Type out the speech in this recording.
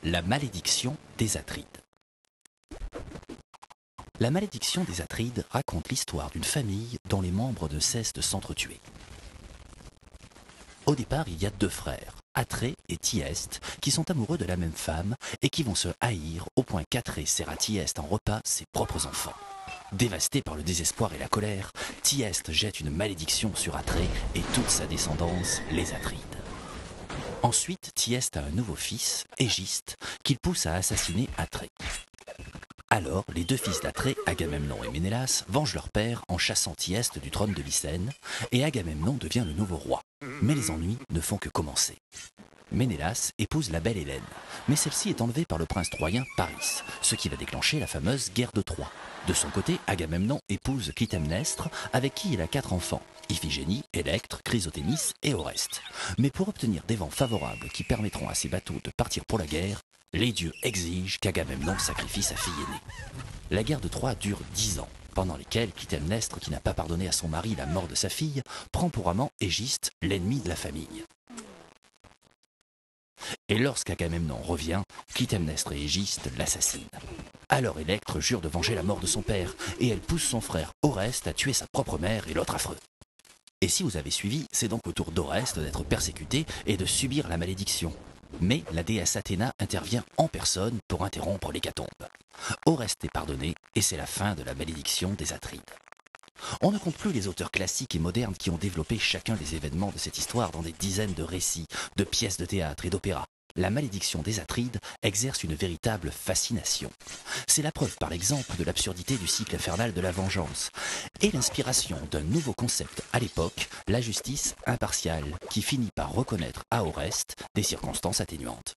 La malédiction des Atrides. La malédiction des Atrides raconte l'histoire d'une famille dont les membres ne cessent de s'entretuer. Au départ, il y a deux frères, Atrée et Thyeste, qui sont amoureux de la même femme et qui vont se haïr au point qu'Atrée sert à Thyeste en repas ses propres enfants. Dévasté par le désespoir et la colère, Thyeste jette une malédiction sur Atrée et toute sa descendance, les Atrides. Ensuite, Thyeste a un nouveau fils, Égiste, qu'il pousse à assassiner Atrée. Alors, les deux fils d'Atrée, Agamemnon et Ménélas, vengent leur père en chassant Thyeste du trône de Lycène, et Agamemnon devient le nouveau roi. Mais les ennuis ne font que commencer. Ménélas épouse la belle Hélène, mais celle-ci est enlevée par le prince troyen Paris, ce qui va déclencher la fameuse guerre de Troie. De son côté, Agamemnon épouse Clytemnestre, avec qui il a 4 enfants, Iphigénie, Électre, Chrysothémis et Oreste. Mais pour obtenir des vents favorables qui permettront à ces bateaux de partir pour la guerre, les dieux exigent qu'Agamemnon sacrifie sa fille aînée. La guerre de Troie dure 10 ans, pendant lesquels Clytemnestre, qui n'a pas pardonné à son mari la mort de sa fille, prend pour amant Égiste, l'ennemi de la famille. Et lorsqu'Agamemnon revient, Clytemnestre et Égiste l'assassinent. Alors Électre jure de venger la mort de son père, et elle pousse son frère Oreste à tuer sa propre mère et l'autre affreux. Et si vous avez suivi, c'est donc au tour d'Oreste d'être persécuté et de subir la malédiction. Mais la déesse Athéna intervient en personne pour interrompre l'hécatombe. Oreste est pardonné, et c'est la fin de la malédiction des Atrides. On ne compte plus les auteurs classiques et modernes qui ont développé chacun des événements de cette histoire dans des dizaines de récits, de pièces de théâtre et d'opéra. La malédiction des Atrides exerce une véritable fascination. C'est la preuve par l'exemple de l'absurdité du cycle infernal de la vengeance et l'inspiration d'un nouveau concept à l'époque, la justice impartiale, qui finit par reconnaître à Oreste des circonstances atténuantes.